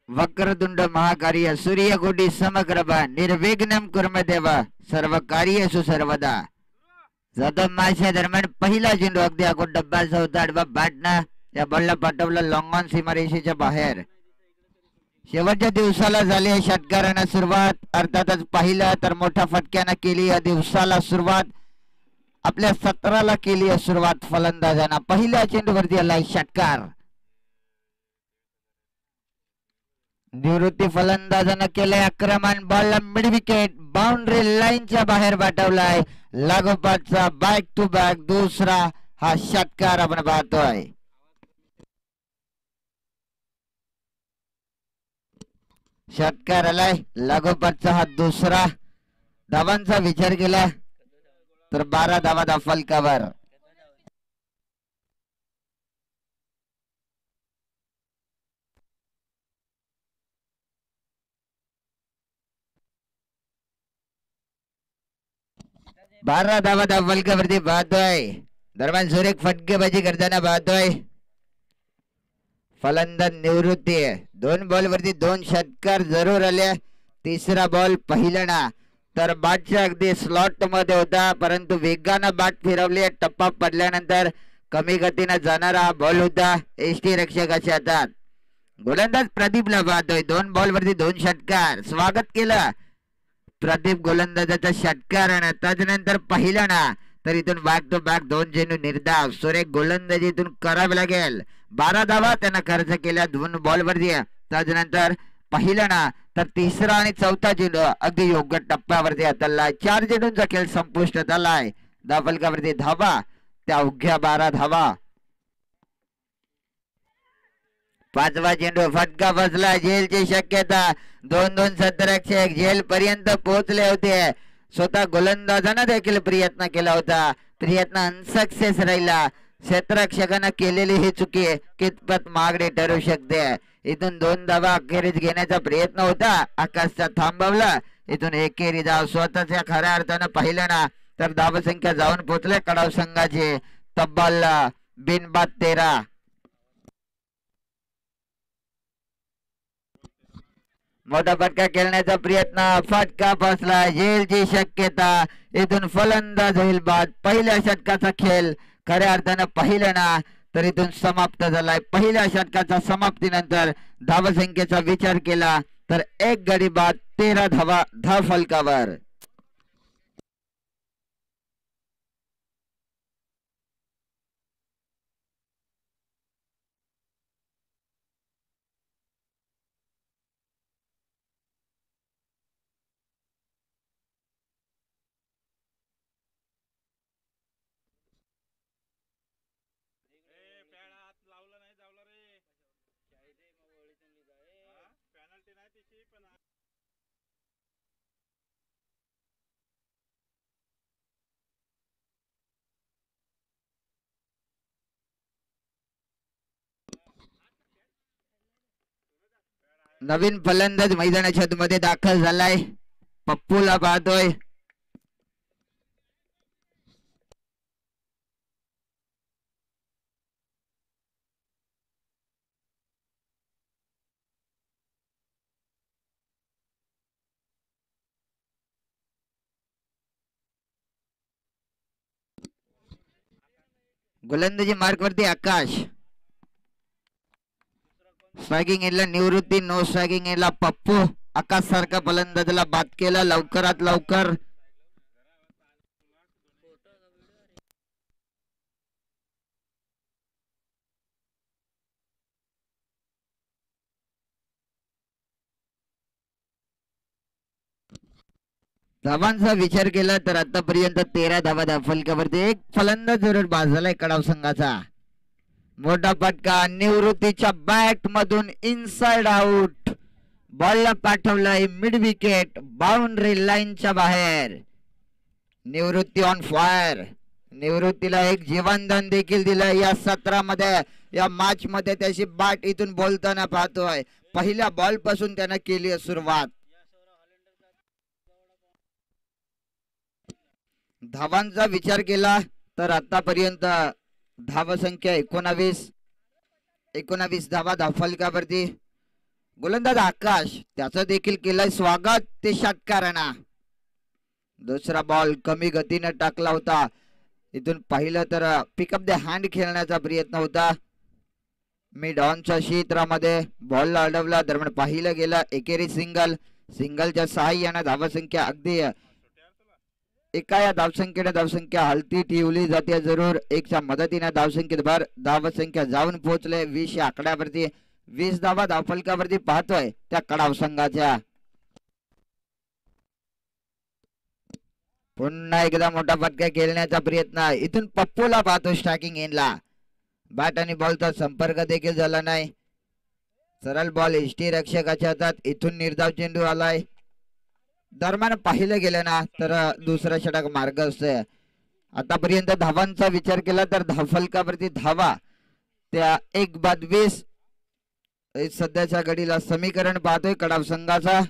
वक्रतुंड महाकार्य सूर्यकोटी समप्रभ निर्विघ्नं कुर्मे देव सर्व कार्येषु सर्वदा. जाधव मॅचच्या दरम्यान पहिला चेंडू अगदी आखून डब्याचा होता. आडवा बॅटनं या बॉलला पाठवलं लॉंग ऑन सीमारेषेच्या बाहेर. शेवटच्या दिवसाला झाली आहे षटकारानं सुरुवात. अर्थातच पाहिलं तर मोठ्या फटक्यानं केली या दिवसाला सुरुवात. आपल्या सत्राला केली आहे सुरुवात फलंदाजांना. पहिल्या चेंडूवरती आलाय षटकार. निवृत्ती फलंदाजानं केलंय आक्रमण. बॉलला मिड विकेट बाउंड्री लाईनच्या बाहेर पाठवलाय. लागोपाठचा बॅक टू बॅक दुसरा हा षटकार आपण पाहतोय. षटकार आलाय लागोपाठचा हा दुसरा. धावांचा विचार केला तर 12 धावा फलकावर. बारा धावा फलकावरती पाहतोय. दरम्यान सुरेख फटकेबाजी करताना पाहतोय फलंदाज निवृत्ती. 2 बॉल वरती 2 षटकार जरूर आले. तिसरा बॉल पहिला ना तर बॅटच्या अगदी स्लॉट मध्ये होता, परंतु वेगानं बॅट फिरवली. टप्पा पडल्यानंतर कमी गतीनं जाणारा बॉल होता एसटी रक्षकाच्या हातात. गोलंदाज प्रदीपला पाहतोय. 2 बॉल वरती 2 षटकार. स्वागत केलं प्रदीप गोलंदाजाचा षटकार. त्याच्यानंतर पहिला ना तर इथून बॅक टू बॅक 2 चेंडू निर्धाव. सुरेख गोलंदाजी इथून करावी लागेल. 12 धावा त्यांना खर्च केल्या 2 बॉल वरती. त्याच्यानंतर पहिला ना तर तिसरा आणि चौथा चेंडू अगदी योग्य टप्प्यावरती हाताळलाय. 4 चेंडूंचा खेळ संपुष्टात आलाय. धावफलकावरती धावा त्या अवघ्या 12 धावा. 5वा चेंडू फटका बसला. झेलची शक्यता. 2-2 सत्रक्षक झेल पर्यंत पोहोचले होते. स्वतः गोलंदाजानं देखील प्रयत्न केला होता. प्रयत्न अनसक्सेस राहिला. क्षेत्ररक्षकानं केलेली ही चुकी कितपत महागडी ठरू शकते. इथून 2 धावा अखेरीस घेण्याचा प्रयत्न होता. आकाशचा थांबवला. इथून एकेरी धाव स्वतःच्या खऱ्या अर्थानं पाहिलं ना तर धावसंख्या जाऊन पोहोचले कडाव संघाचे तब्बल बिनबाद 13. मोठा फटका खेळण्याचा प्रयत्न. फटका बसला. झेलची शक्यता. इथून फलंदाज होईल बाद. पहिल्या षटकाचा खेळ खऱ्या अर्थानं पाहिलं ना तर इथून समाप्त झालाय. पहिल्या षटकाच्या समाप्तीनंतर धावसंख्येचा विचार केला तर 1 गडी बाद 13 धावा धावफलकावर. नवीन फलंदाज मैदानाच्या मध्ये दाखल झालाय. पप्पूला पाहतोय. गोलंदाजी मार्क वरती आकाश. स्ट्रायकिंग एंडला निवृत्ती. नो स्ट्रायकिंग एंडला पप्पू. आकाश सारखा फलंदाजाला बाद केला लवकरात लवकर. धावांचा विचार केला तर आतापर्यंत 13 धावा फलकावरती. एक फलंदाज जरूर बाद झालाय कडाव संघाचा. मोठा फटका निवृत्तीच्या बॅट मधून इनसाइड आउट. बॉलला पाठवलाय मिड विकेट बाउंड्री लाईनच्या बाहेर. निवृत्ती ऑन फायर. निवृत्तीला एक जीवनदान देखील दिलं या सत्रामध्ये. या मॅच मध्ये त्याची बॅट इथून बोलताना पाहतोय. पहिल्या बॉल पासून त्यानं केली सुरुवात. धावांचा विचार केला तर आतापर्यंत धावसंख्या 19 धावा धावफलकावरती. गोलंदाज आकाश त्याचं देखील केलंय स्वागत ते षटकारांना. दुसरा बॉल कमी गतीने टाकला होता. इथून पाहिलं तर पिकअप द हँड खेळण्याचा प्रयत्न होता. मिड ऑनच्या क्षेत्रामध्ये बॉलला अडवला. दरम्यान पाहिलं गेलं एकेरी सिंगल. सिंगलच्या सहाय्याने धावसंख्या अगदी एका या धावसंख्येने धावसंख्या हलती ठेवली जाते जरूर. एकच्या मदतीने धावसंख्येत भर. धावसंख्या जाऊन पोहोचले 20 या आकड्यावरती. 20 धावा धावफलकावरती पाहतोय त्या कडाव संघाच्या. पुन्हा एकदा मोठा फटका खेळण्याचा प्रयत्न. इथून पप्पूला पाहतो स्ट्रायकिंग एंडला. बॅट आणि बॉलचा संपर्क देखील झाला नाही. सरळ बॉल एसटी रक्षकाच्या हातात. इथून निर्धाव चेंडू आलाय. दरम्यान पाहिलं गेलं ना तर दुसरा षटक मार्ग असतोय. आतापर्यंत धावांचा विचार केला तर धावफलकावरती धावा त्या 1/20 सध्याच्या घडीला समीकरण पाहतोय कडाव संघाचा.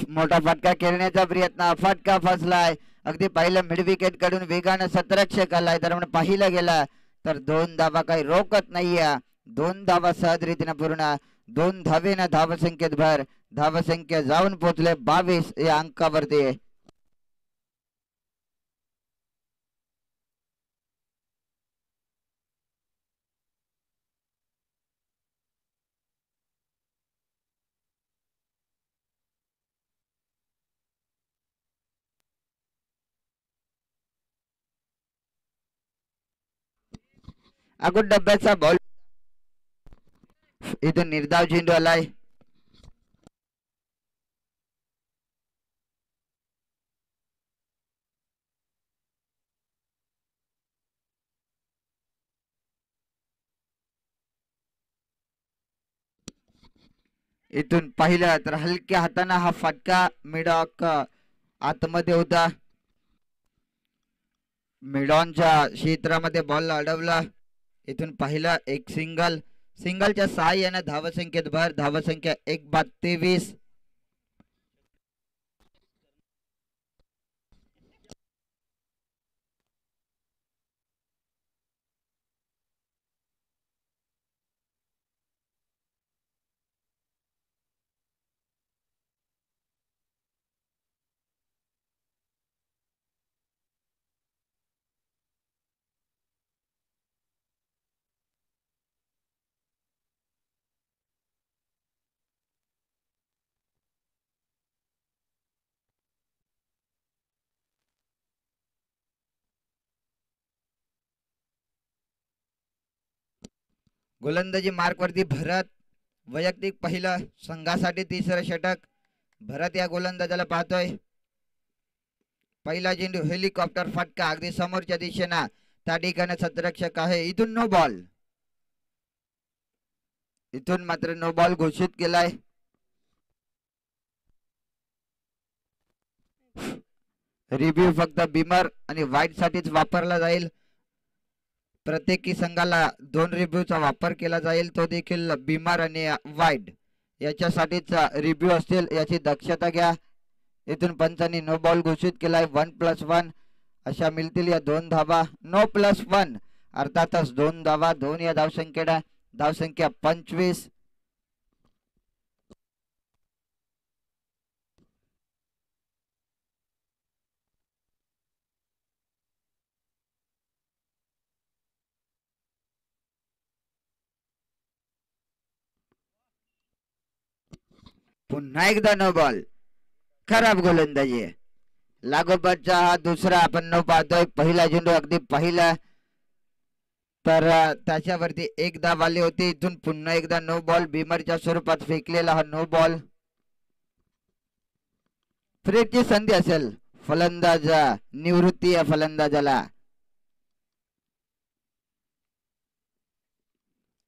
मोठा फटका खेळण्याचा प्रयत्न. फटका फसलाय. अगदी पहिलं मिड विकेट कडून वेगानं सतरक्षक आलाय. दरम्यान पाहिलं गेलं तर 2 धावा काही रोकत नाहीये. 2 धावा सहजरीतीने पूर्ण. 2 धावेनं धावसंख्येत भर. धावसंख्या जाऊन पोहोचले 22 या अंकावरती. अगोदर डब्याचा बॉल. इथून निर्धाव चेंडू आलाय. इथून पाहिलं तर हलक्या हाताने हा फटका मिडॉक आतमध्ये होता. मिडॉनच्या क्षेत्रामध्ये बॉल अडवला. इथून पाहिलं एक सिंगल. सिंगलच्या सहाय्याने धावसंख्येत भर. धावसंख्या 1/23. गोलंदाजी मार्क वरती भरत. वैयक्तिक पहिलं. संघासाठी तिसरं षटक. भरत या गोलंदाजाला पाहतोय. पहिला चेंडू हेलिकॉप्टर फटका अगदी समोरच्या दिशेनं. त्या ठिकाणी सतरक्षक आहे. इथून नो बॉल. इथून मात्र नो बॉल घोषित केलाय. रिव्ह्यू फक्त बिमर आणि वाईट साठीच वापरला जाईल. प्रत्येकी संघाला 2 रिव्ह्यूचा वापर केला जाईल. तो देखील बिमर आणि वाईट याच्यासाठीच रिव्ह्यू असतील याची दक्षता घ्या. इथून पंचांनी नो बॉल घोषित केलाय. 1+1 अशा मिळतील या 2 धावा. नो +1 अर्थातच 2 धावा. 2 या धावसंख्येला. धावसंख्या 25. पुन्हा एकदा नो बॉल. खराब गोलंदाजी. लागोपाठचा हा दुसरा आपण नो पाहतोय. पहिला चेंडू अगदी पहिला तर त्याच्यावरती 1 धाव आली होती. इथून पुन्हा एकदा नो बॉल. बिमरच्या स्वरूपात फेकलेला हा नो बॉल. फ्रेटची संधी असेल. फलंदाज निवृत्ती या फलंदाजाला.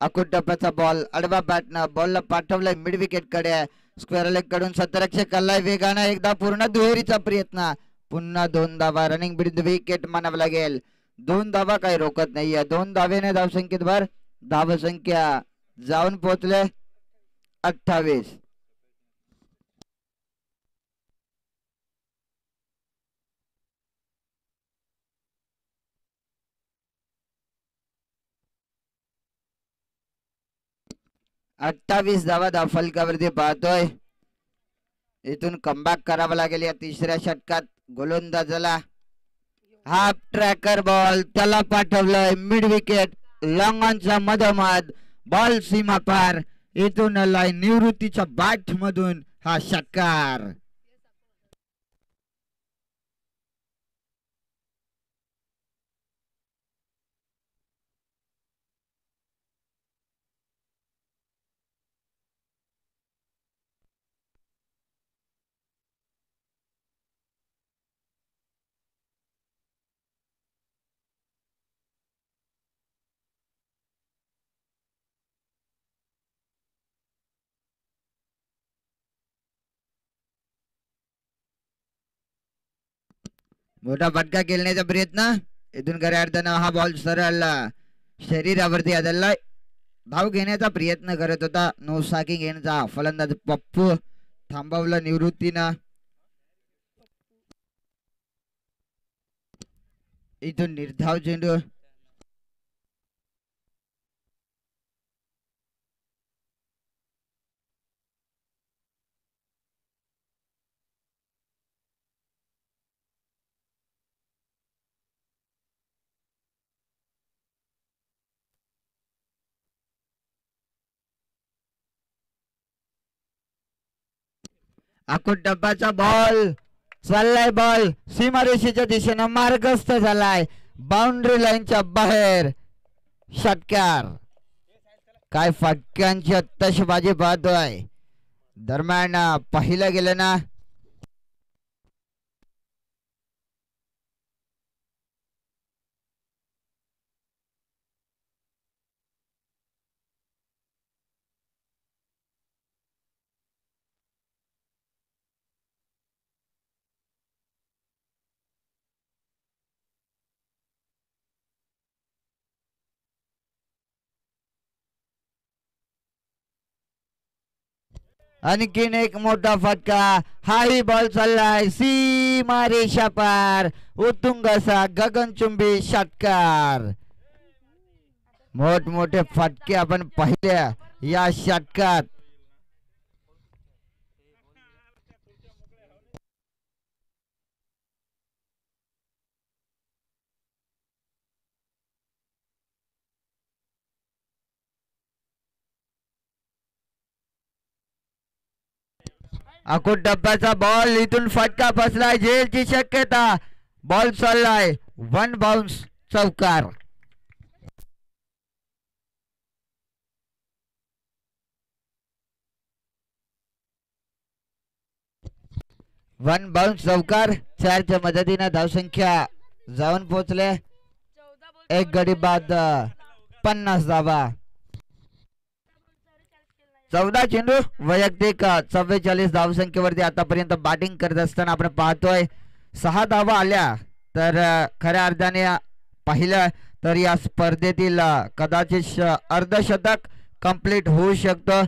अकुट टप्प्याचा बॉल. आडवा बॅटनं बॉलला पाठवलाय मिड विकेट कडे. स्क्वेअर लेग कडून सतरक्षक आलाय वेगानं. एकदा पूर्ण दुहेरीचा प्रयत्न. पुन्हा 2 धावा. रनिंग बिड विकेट मानावं लागेल. 2 धावा काही रोकत नाहीये. 2 धावेने धावसंख्येत भर. धावसंख्या जाऊन पोहोचले 28. 28 धावा फलकावरती पाहतोय. इथून कमबॅक करावा लागेल या तिसऱ्या षटकात. गोलंदाजाला हाफ ट्रॅकर बॉल त्याला पाठवलंय मिड विकेट लॉंग ऑनच्या मधोमध बॉल सीमा पार. इथून आलाय निवृत्तीच्या बॅट मधून हा षटकार. मोठा फटका खेळण्याचा प्रयत्न. इथून खऱ्या अर्थानं हा बॉल सरळ शरीरावरती आदळलाय. धाव घेण्याचा प्रयत्न करत होता नो साकिंग घेण्याचा फलंदाज पप्पू थांबवला निवृत्तीनं. इथून निर्धाव चेंडू. आखूड डब्बाचा बॉल चाललाय. बॉल सीमारेषेच्या दिशेनं मार्गस्थ झालाय बाउंड्री लाईनच्या बाहेर. षटकार. काय फटक्यांची आत्ताशबाजी पाहतोय. दरम्यान पाहिलं गेलं ना आणखीन एक मोठा फटका. हाही बॉल चाललाय सीमा रेषा पार. उत्तुंग असा गगनचुंबी षटकार. मोठमोठे फटके आपण पाहिल्या या षटकात. आखूड डब्याचा बॉल इथून फटका बसलाय. झेलची शक्यता. बॉल चाललाय वन बाउन्स चौकार. वन बाउन्स चौकार. 4च्या मदतीने धावसंख्या जाऊन पोहोचले. एक गडी बाद 50 धावा. 14 चेंडू वैयक्तिक 44 धावसंख्येवरती आतापर्यंत बॅटिंग करत असताना आपण पाहतोय 6 धावा आल्या. तर खऱ्या अर्थाने पाहिलं तर या स्पर्धेतील कदाचित अर्धशतक कंप्लीट होऊ शकतं.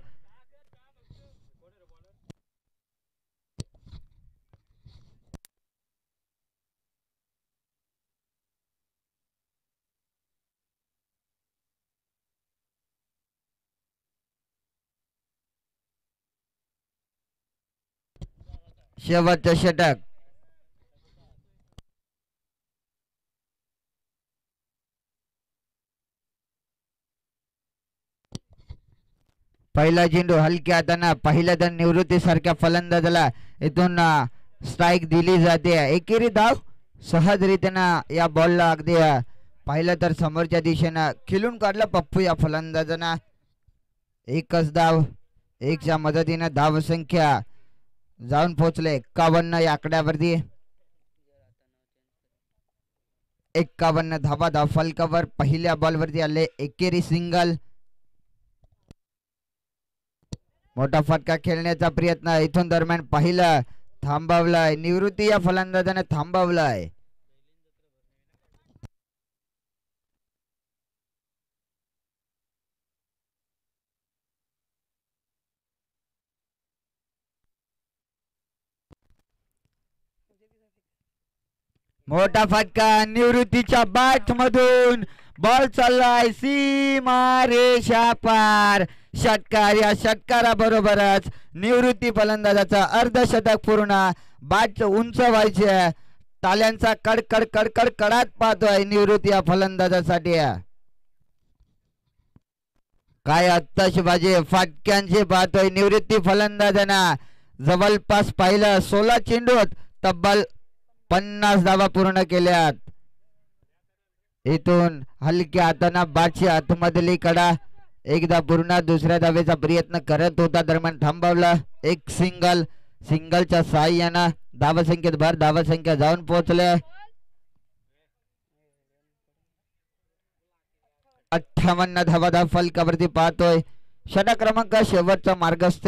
शेवटचं षटक. पहिला चेंडू हलक्या हाताने पहिल्या तर निवृत्ती सारख्या फलंदाजाला इथून स्ट्राईक दिली जाते. एकेरी धाव सहजरीतीनं या बॉलला अगदी पाहिलं तर समोरच्या दिशेनं खिलून काढलं पप्पू या फलंदाजांना. एकच धाव. 1च्या मदतीने धावसंख्या जाऊन पोहोचले 51 या आकड्यावरती. 51 धावा धाव फलकावर पहिल्या बॉलवरती आले. एकेरी सिंगल. मोठा फटका खेळण्याचा प्रयत्न इथून दरम्यान पाहिलं थांबवलाय. निवृत्ती या फलंदाजाने थांबवलाय. मोठा फटका निवृत्तीच्या बॅट मधून. बॉल चाललाय सीमा रेषा पार. षटकार. या षटकाराबरोबरच निवृत्ती फलंदाजाचा अर्धशतक पूर्ण. बॅट उंच व्हायचे. ताल्यांचा कडकड कडकड कडात पाहतोय निवृत्ती या फलंदाजासाठी. काय आत्ताशबाजी फाटक्यांची पाहतोय निवृत्ती फलंदाजांना. जवळपास पाहिलं 16 चेंडूत तब्बल 50 धावा पूर्ण केल्यात. इथून हलक्या हाताना बाटची आतमधली कडा एकदा पूर्ण. दुसऱ्या धावेचा प्रयत्न करत होता, दरम्यान थांबवला. एक सिंगलच्या साहाय्यानं धावसंख्येत भर. धावसंख्या जाऊन पोहोचले 58 धावा फलकावरती पाहतोय. षटक क्रमांक शेवटचा मार्गस्थ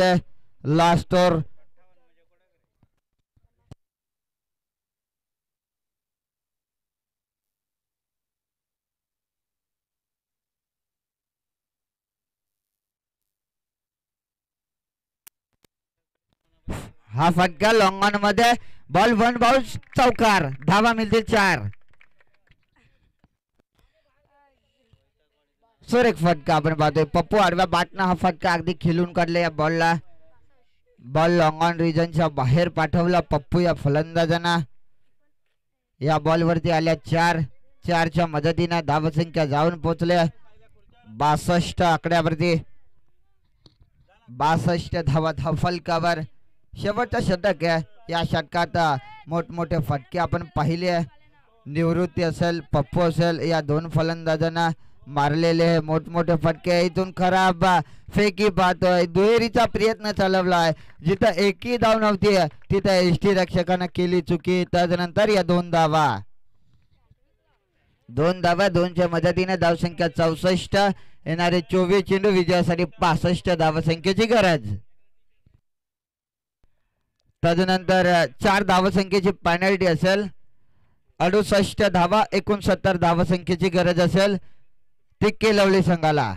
लास्ट ओव्हर. हा फटका लॉंग ऑन मध्ये. बॉल 1 बाउन्स चौकार. धावा मिळतील 4. सुरेख फटका आपण पाहतोय. पप्पू आडव्या बॅटनं हा फटका अगदी खिलून काढला. या बॉलला बॉल लॉंग ऑन रिजनच्या बाहेर पाठवला पप्पू या फलंदाजांना. या बॉल वरती आल्या 4च्या मदतीने धावसंख्या जाऊन पोहोचले 62 आकड्यावरती. 62 धावा फलकावर. शेवटचा षटक आहे. या षटकात मोठमोठे फटके आपण पाहिले. निवृत्ती असेल पप्पू असेल या दोन फलंदाजांना मारलेले मोठमोठे फटके. इथून खराब फेकी पाहतोय. दुहेरीचा प्रयत्न चालवलाय. जिथं एकही धाव नव्हती तिथं एसटी रक्षकानं केली चुकी. त्यानंतर या 2 धावा 2च्या मदतीने धावसंख्या 64. येणारे 24 चेंडू विजयासाठी 65 धावसंख्येची गरज. तदनंतर 4 धावसंख्येची पेनल्टी असेल. 68 धावा 69 धावसंख्येची गरज असेल ती केलवली संघाला.